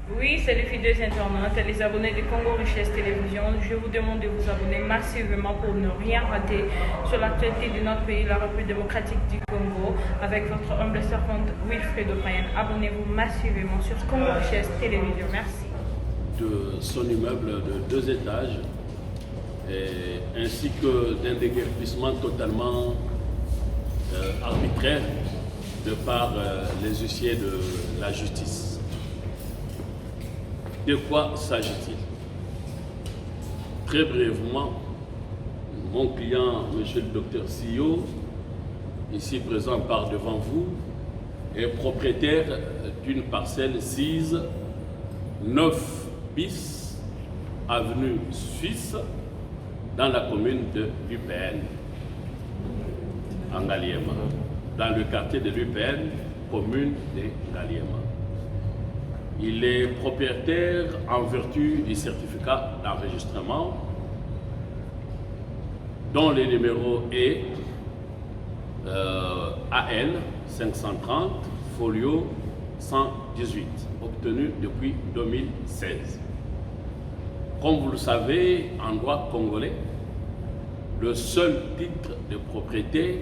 Oui, c'est les fidèles internautes, les abonnés de Congo Richesse Télévision. Je vous demande de vous abonner massivement pour ne rien rater sur l'actualité de notre pays, la République démocratique du Congo, avec votre humble servante Wilfred O'Brien. Abonnez-vous massivement sur Congo Richesse Télévision. Merci. De son immeuble de 2 étages, ainsi que d'un déguerpissement totalement arbitraire de par les huissiers de la justice. De quoi s'agit-il? Très brièvement, mon client, monsieur le docteur CEO, ici présent par devant vous, est propriétaire d'une parcelle sise 9 bis, avenue Suisse, dans la commune de l'UPN, en Ngaliema, dans le quartier de l'UPN, commune de Ngaliema. Il est propriétaire en vertu du certificat d'enregistrement dont le numéro est AL 530 folio 118, obtenu depuis 2016. Comme vous le savez, en droit congolais, le seul titre de propriété,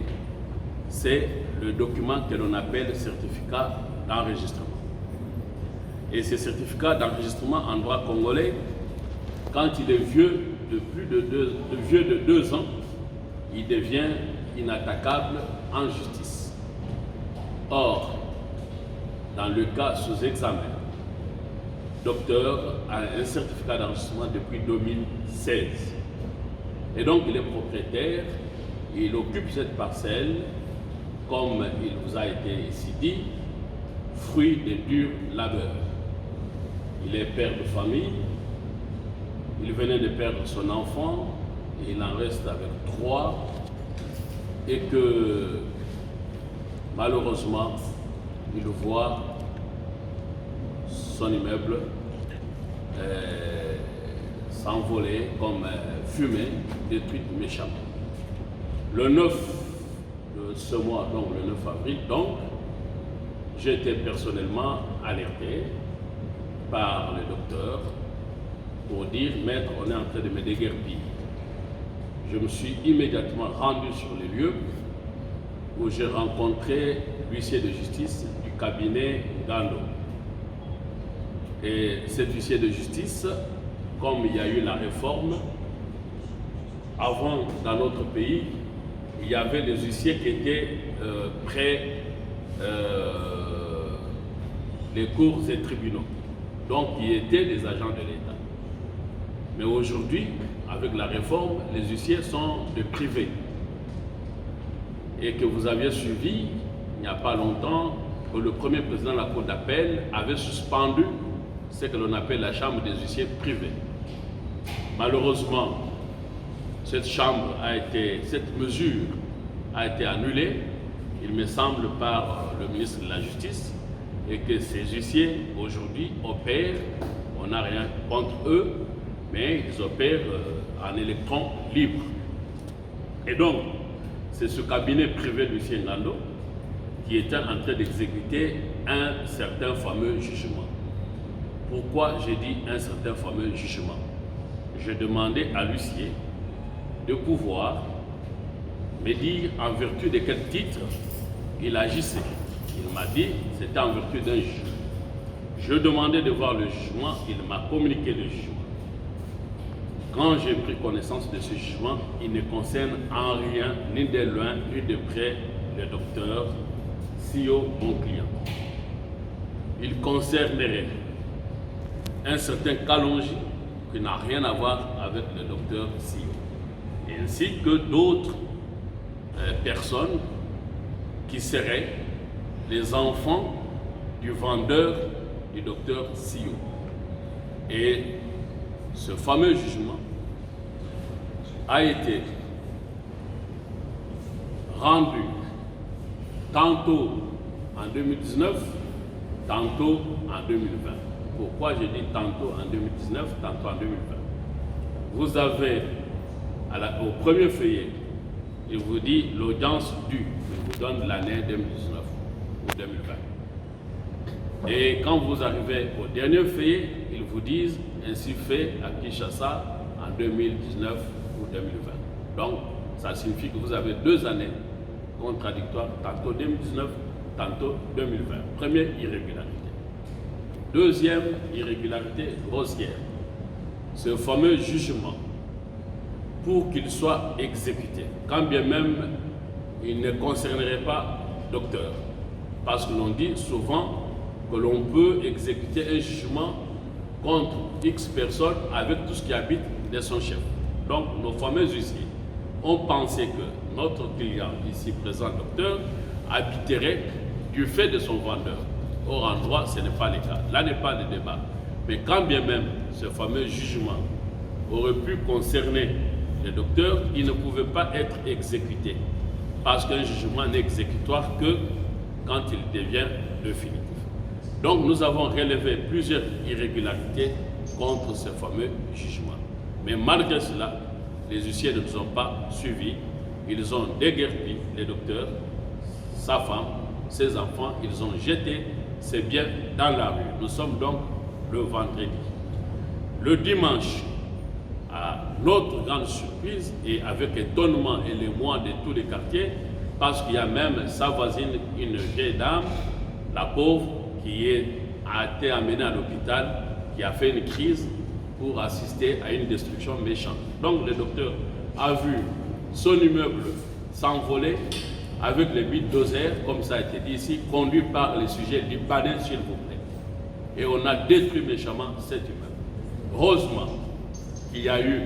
c'est le document que l'on appelle certificat d'enregistrement. Et ce certificat d'enregistrement en droit congolais, quand il est vieux de 2 ans, il devient inattaquable en justice. Or, dans le cas sous examen, docteur a un certificat d'enregistrement depuis 2016. Et donc il est propriétaire, il occupe cette parcelle, comme il vous a été ici dit, fruit des durs labeurs. Il est père de famille, il venait de perdre son enfant, et il en reste avec 3, et que malheureusement, il voit son immeuble s'envoler comme fumée, détruite méchamment. Le 9 de ce mois, donc le 9 avril, donc, j'ai été personnellement alerté par le docteur pour dire « Maître, on est en train de me déguerpir ». Je me suis immédiatement rendu sur les lieux où j'ai rencontré l'huissier de justice du cabinet Gando. Et cet huissier de justice, comme il y a eu la réforme, avant dans notre pays, il y avait des huissiers qui étaient près des cours et tribunaux, donc qui étaient des agents de l'État. Mais aujourd'hui, avec la réforme, les huissiers sont de privés. Et que vous aviez suivi, il n'y a pas longtemps, que le premier président de la Cour d'appel avait suspendu ce que l'on appelle la chambre des huissiers privés. Malheureusement, cette mesure a été annulée, il me semble, par le ministre de la Justice, et que ces huissiers aujourd'hui opèrent, on n'a rien contre eux, mais ils opèrent en électron libre. Et donc, c'est ce cabinet privé de l'huissier Ngando qui était en train d'exécuter un certain fameux jugement. Pourquoi j'ai dit un certain fameux jugement? J'ai demandé à l'huissier de pouvoir me dire en vertu de quel titre il agissait. Il m'a dit que c'était en vertu d'un jugement. Je demandais de voir le jugement, il m'a communiqué le jugement. Quand j'ai pris connaissance de ce jugement, il ne concerne en rien, ni de loin, ni de près, le docteur CEO, mon client. Il concernerait un certain Kalonji qui n'a rien à voir avec le docteur CEO, ainsi que d'autres personnes qui seraient les enfants du vendeur du docteur CEO. Et ce fameux jugement a été rendu tantôt en 2019, tantôt en 2020. Pourquoi j'ai dit tantôt en 2019, tantôt en 2020? Vous avez au premier feuillet, il vous dit l'audience due, il vous donne l'année 2019 ou 2020. Et quand vous arrivez au dernier fait, ils vous disent ainsi fait à Kinshasa en 2019 ou 2020. Donc, ça signifie que vous avez 2 années contradictoires, tantôt 2019, tantôt 2020. Première irrégularité. Deuxième irrégularité grossière, ce fameux jugement, pour qu'il soit exécuté, quand bien même il ne concernerait pas docteur. Parce que l'on dit souvent que l'on peut exécuter un jugement contre X personnes avec tout ce qui habite de son chef. Donc nos fameux huissiers ont pensé que notre client ici présent, docteur, habiterait du fait de son vendeur. Or en droit, ce n'est pas le cas. Là n'est pas le débat. Mais quand bien même ce fameux jugement aurait pu concerner le docteur, il ne pouvait pas être exécuté. Parce qu'un jugement n'est exécutoire que quand il devient définitif. Donc nous avons relevé plusieurs irrégularités contre ce fameux jugement. Mais malgré cela, les huissiers ne nous ont pas suivis. Ils ont déguerpi les docteurs, sa femme, ses enfants. Ils ont jeté ses biens dans la rue. Nous sommes donc le vendredi. Le dimanche, à notre grande surprise et avec étonnement et l'émoi de tous les quartiers, parce qu'il y a même sa voisine, une vieille dame, la pauvre, qui a été amenée à l'hôpital, qui a fait une crise pour assister à une destruction méchante. Donc le docteur a vu son immeuble s'envoler avec les bulldozers, comme ça a été dit ici, conduit par les sujets libanais, s'il vous plaît. Et on a détruit méchamment cet immeuble. Heureusement qu'il y a eu,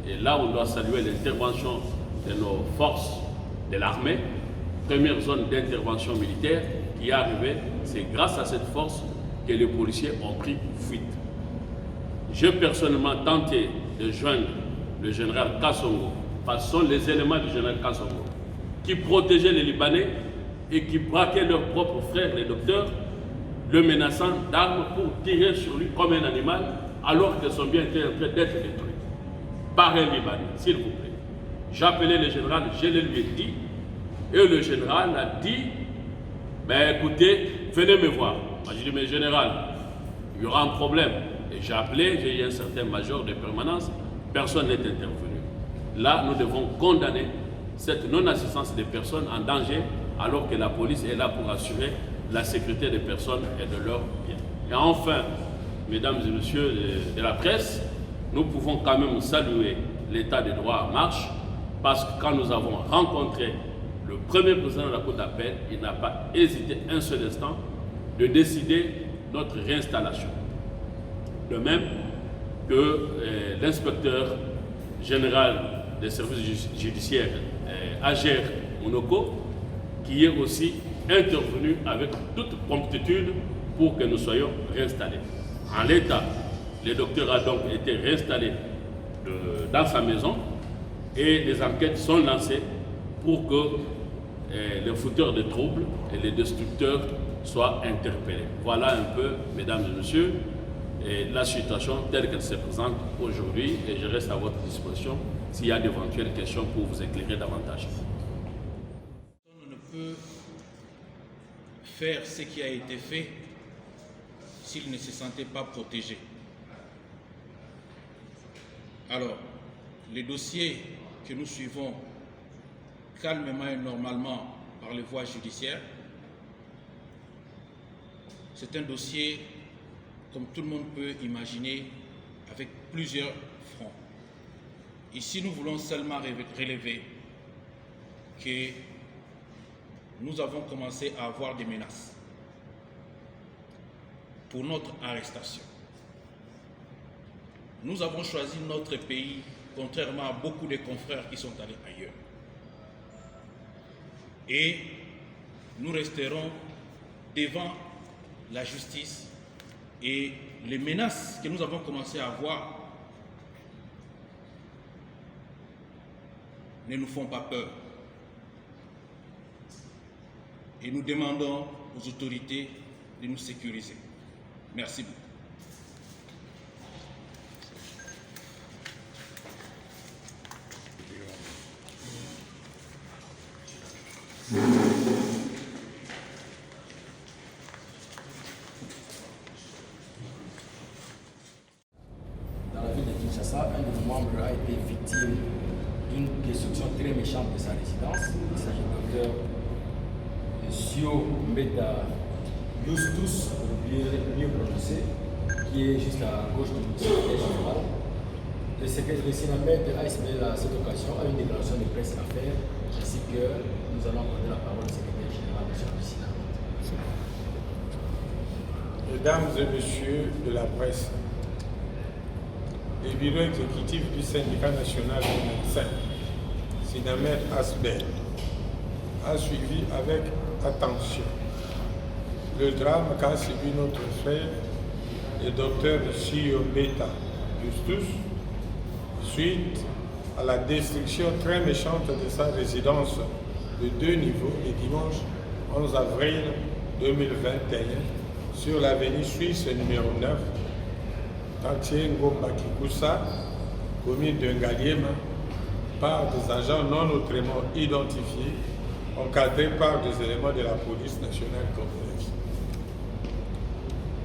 et là on doit saluer l'intervention de nos forces de l'armée, première zone d'intervention militaire qui est arrivée, c'est grâce à cette force que les policiers ont pris fuite. J'ai personnellement tenté de joindre le général Kassongo, parce que ce sont les éléments du général Kassongo qui protégeaient les Libanais et qui braquaient leurs propres frères, les docteurs, le menaçant d'armes pour tirer sur lui comme un animal, alors que son bien était en train d'être détruit par un Libanais, s'il vous plaît. J'appelais le général, je le lui ai dit, et le général a dit, ben écoutez, venez me voir. Moi j'ai dit, mais général, il y aura un problème. Et j'ai appelé, j'ai eu un certain major de permanence, personne n'est intervenu. Là, nous devons condamner cette non-assistance des personnes en danger, alors que la police est là pour assurer la sécurité des personnes et de leurs biens. Et enfin, mesdames et messieurs de la presse, nous pouvons quand même saluer l'état de droit en marche, parce que quand nous avons rencontré le premier président de la Cour d'appel, il n'a pas hésité un seul instant de décider notre réinstallation. De même que l'inspecteur général des services judiciaires, Ager Monoko, qui est aussi intervenu avec toute promptitude pour que nous soyons réinstallés. En l'état, le docteur a donc été réinstallé dans sa maison et les enquêtes sont lancées pour que les fouteurs de troubles et les destructeurs soient interpellés. Voilà un peu, mesdames et messieurs, la situation telle qu'elle se présente aujourd'hui, et je reste à votre disposition s'il y a d'éventuelles questions pour vous éclairer davantage. On ne peut faire ce qui a été fait s'il ne se sentait pas protégé. Alors, les dossiers que nous suivons calmement et normalement par les voies judiciaires, c'est un dossier, comme tout le monde peut imaginer, avec plusieurs fronts. Ici, nous voulons seulement relever que nous avons commencé à avoir des menaces pour notre arrestation. Nous avons choisi notre pays, contrairement à beaucoup de confrères qui sont allés ailleurs. Et nous resterons devant la justice, et les menaces que nous avons commencé à avoir ne nous font pas peur. Et nous demandons aux autorités de nous sécuriser. Merci beaucoup. Kinshasa, un de nos membres a été victime d'une destruction très méchante de sa résidence. Il s'agit du docteur Sio Mbeta Justus, mieux prononcé, qui est juste à gauche du secrétaire général. Le sénamètre ASBL à cette occasion a une déclaration de presse à faire, ainsi que nous allons accorder la parole au secrétaire général de ce Lucina. Mesdames et messieurs de la presse, le bureau exécutif du syndicat national des médecins, Sinamed Asbel, a suivi avec attention le drame qu'a subi notre frère, le docteur Sio Mbeta Justus, suite à la destruction très méchante de sa résidence de 2 niveaux le dimanche 11 avril 2021 sur l'avenue Suisse numéro 9, quartier Ngomba Kikusa, commune de Ngaliema, par des agents non autrement identifiés, encadrés par des éléments de la police nationale congolaise.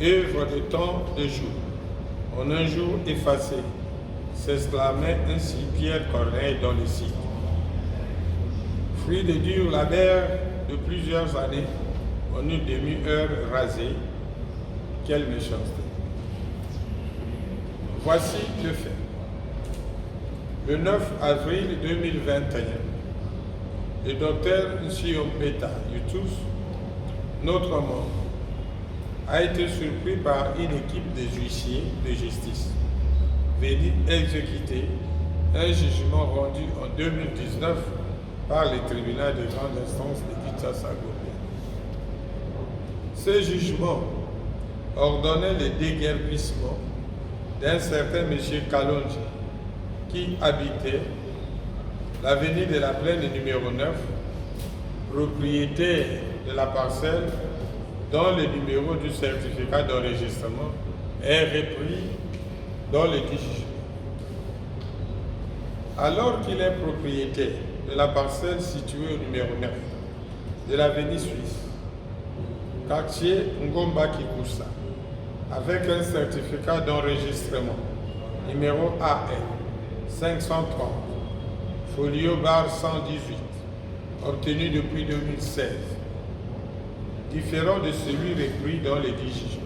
Œuvre de temps de jour, en un jour effacé, s'exclamait ainsi Pierre Corneille dans le site. Fruit de dur labeur de plusieurs années, en une demi-heure rasée, quelle méchanceté. Voici le fait. Le 9 avril 2021, le docteur Sio Mbeta Justus, notre membre, a été surpris par une équipe de huissiers de justice venu exécuter un jugement rendu en 2019 par le tribunal de grande instance de Kinshasa-Gombe. Ce jugement ordonnait le déguerpissement d'un certain M. Kalonji qui habitait l'avenue de la Plaine numéro 9, propriétaire de la parcelle dont le numéro du certificat d'enregistrement est repris dans le jugement. Alors qu'il est propriétaire de la parcelle située au numéro 9 de l'avenue Suisse, quartier Ngomba Kikusa, avec un certificat d'enregistrement numéro AN 530, folio bar 118, obtenu depuis 2016, différent de celui repris dans les jugements.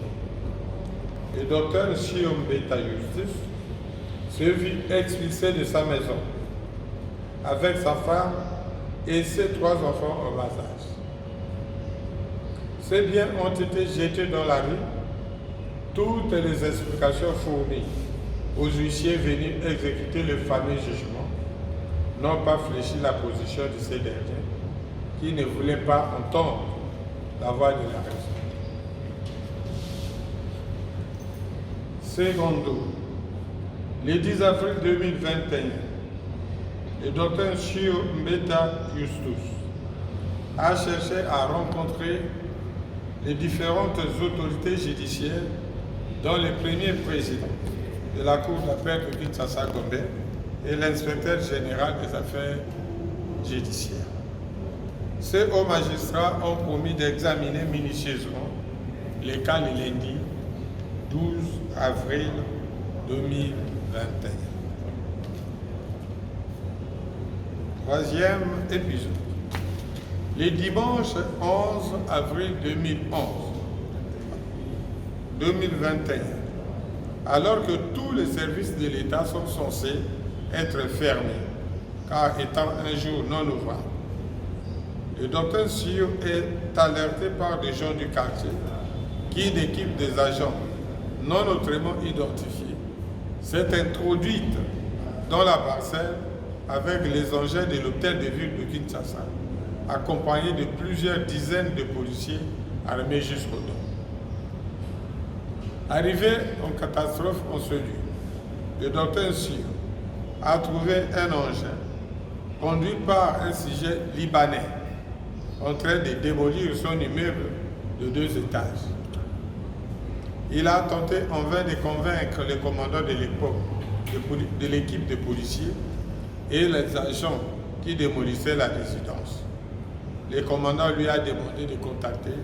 Le docteur Sio Mbeta Justus se vit expulsé de sa maison avec sa femme et ses 3 enfants en bas âge. Ces biens ont été jetés dans la rue. Toutes les explications fournies aux huissiers venus exécuter le fameux jugement n'ont pas fléchi la position de ces derniers qui ne voulaient pas entendre la voix de la raison. Secondo, le 10 avril 2021, le docteur Sio Mbeta Justus a cherché à rencontrer les différentes autorités judiciaires, dont le premier président de la Cour d'appel de Kinshasa-Gombe et l'inspecteur général des affaires judiciaires. Ces hauts magistrats ont promis d'examiner minutieusement les cas le lundi 12 avril 2021. Troisième épisode. Le dimanche 11 avril 2021, alors que tous les services de l'État sont censés être fermés, car étant un jour non ouvrable, le docteur Sio est alerté par des gens du quartier qui, une équipe des agents non autrement identifiés, s'est introduite dans la parcelle avec les engins de l'hôtel de ville de Kinshasa, accompagné de plusieurs dizaines de policiers armés jusqu'aux dents. Arrivé en catastrophe en ce lieu, le docteur Sio a trouvé un engin conduit par un sujet libanais en train de démolir son immeuble de 2 étages. Il a tenté en vain de convaincre le commandant de l'époque de l'équipe de policiers et les agents qui démolissaient la résidence. Le commandant lui a demandé de contacter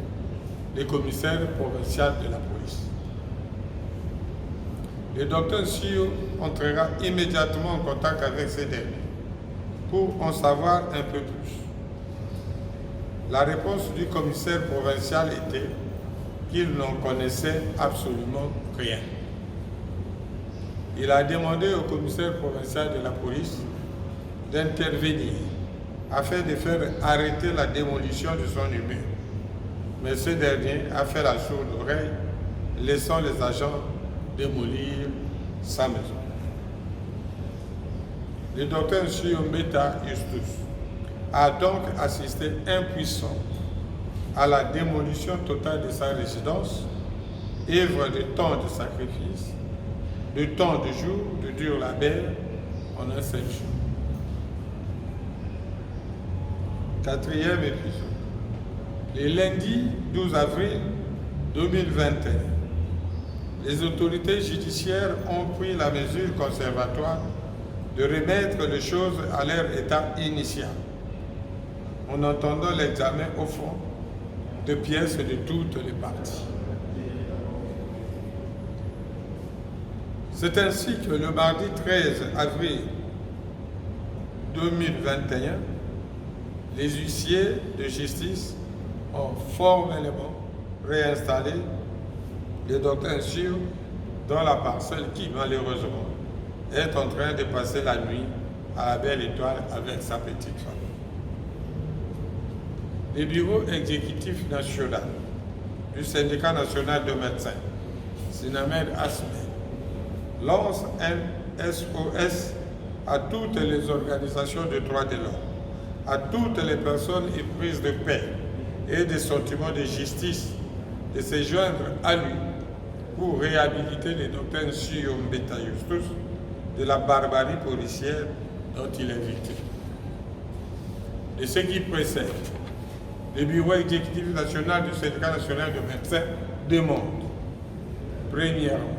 le commissaire provincial de la police. le docteur Sio entrera immédiatement en contact avec ces derniers pour en savoir un peu plus. La réponse du commissaire provincial était qu'il n'en connaissait absolument rien. Il a demandé au commissaire provincial de la police d'intervenir afin de faire arrêter la démolition de son immeuble. Mais ce dernier a fait la sourde oreille, laissant les agents démolir sa maison. Le docteur Mbeta Justus a donc assisté impuissant à la démolition totale de sa résidence, œuvre de tant de sacrifices, de tant de jours de dur labeur en un seul jour. Quatrième épisode. Le lundi 12 avril 2021, les autorités judiciaires ont pris la mesure conservatoire de remettre les choses à leur état initial, en entendant l'examen au fond de pièces de toutes les parties. C'est ainsi que le mardi 13 avril 2021, les huissiers de justice ont formellement réinstallé le docteur Sio dans la parcelle qui, malheureusement, est en train de passer la nuit à la Belle Étoile avec sa petite famille. Le bureau exécutif national du syndicat national de médecins, Sinamed Asbel, lance un SOS à toutes les organisations de droits de l'homme, à toutes les personnes éprises de paix et de sentiments de justice de se joindre à lui pour réhabiliter le docteur Sio Mbeta Justus de la barbarie policière dont il est victime. De ce qui précède, le bureau exécutif national du syndicat national de médecins demande, premièrement,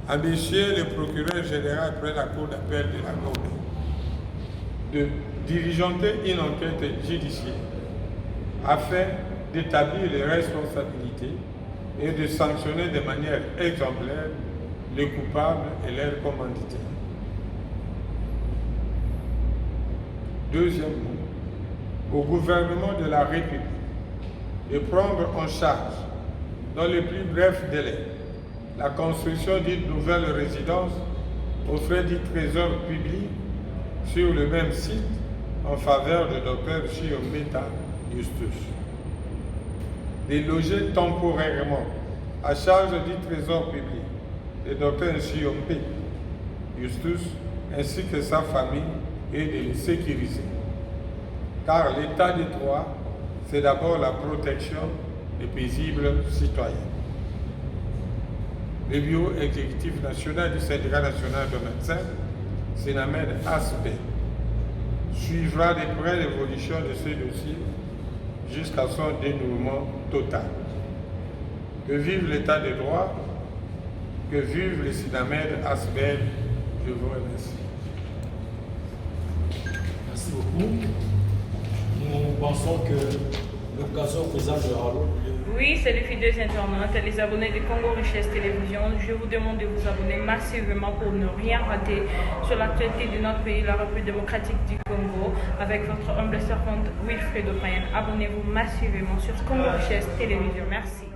à monsieur le procureur général près la cour d'appel de la Gambie de diligenter une enquête judiciaire afin d'établir les responsabilités et de sanctionner de manière exemplaire les coupables et leurs commanditaires. Deuxièmement, au gouvernement de la République de prendre en charge dans les plus brefs délais la construction d'une nouvelle résidence aux frais du trésor public sur le même site en faveur du docteur Sio Mbeta Justus. De loger temporairement à charge du trésor public le docteur Sio Mbeta Justus ainsi que sa famille et de les sécuriser. Car l'état de droit, c'est d'abord la protection des paisibles citoyens. Le bureau exécutif national du syndicat national de médecins, Sinamed Asbel, suivra de près l'évolution de ce dossier jusqu'à son dénouement total. Que vive l'état de droit, que vive le Sinamed Asbel. Je vous remercie. Merci beaucoup. Nous pensons que l'occasion présente de Ralo. Oui, c'est les fidèles internautes et les abonnés de Congo Richesse Télévision. Je vous demande de vous abonner massivement pour ne rien rater sur l'actualité de notre pays, la République démocratique du Congo, avec votre humble servante Wilfredo Payen. Abonnez-vous massivement sur Congo Richesse Télévision. Merci.